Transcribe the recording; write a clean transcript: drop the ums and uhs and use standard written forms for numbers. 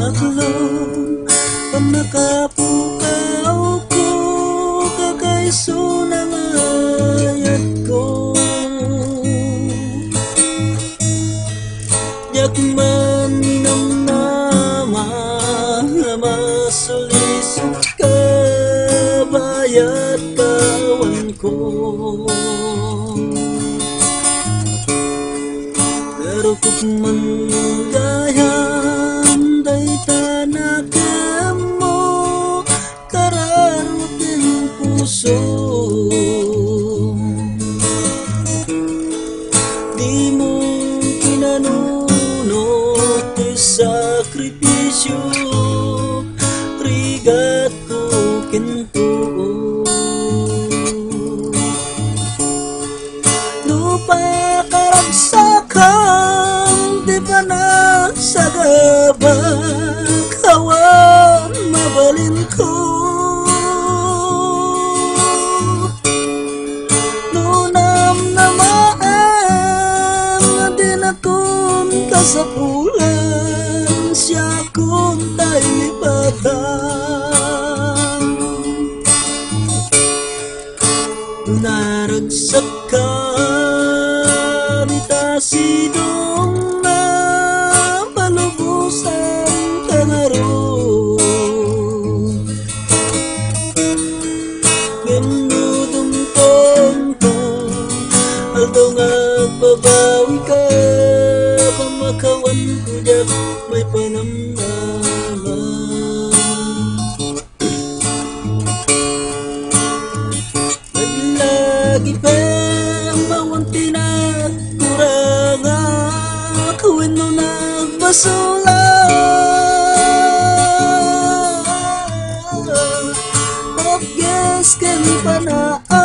maklong Pamakapukaw ko kakaiso ng ayat ko Yak man minamnama masulisok kabayat kawan ko Pero kung manggayam day tanakan mo kararot ng puso Di mo kinanunot sakripisyo rigat ko kinto Lupa karagsakan di pa nagsagabag Hawan mabalin ko Nunam namaan din akong kasapulan Siya kung tayo libatang Naragsakan itasidong na malubusan ka na ron Ginudong ko Aldo nga babawi ka Pamakawan ko yak may panamnaman Naglagi pa bawang tinagkuranga Kawin mo nagbasulan Mapgas kan panaan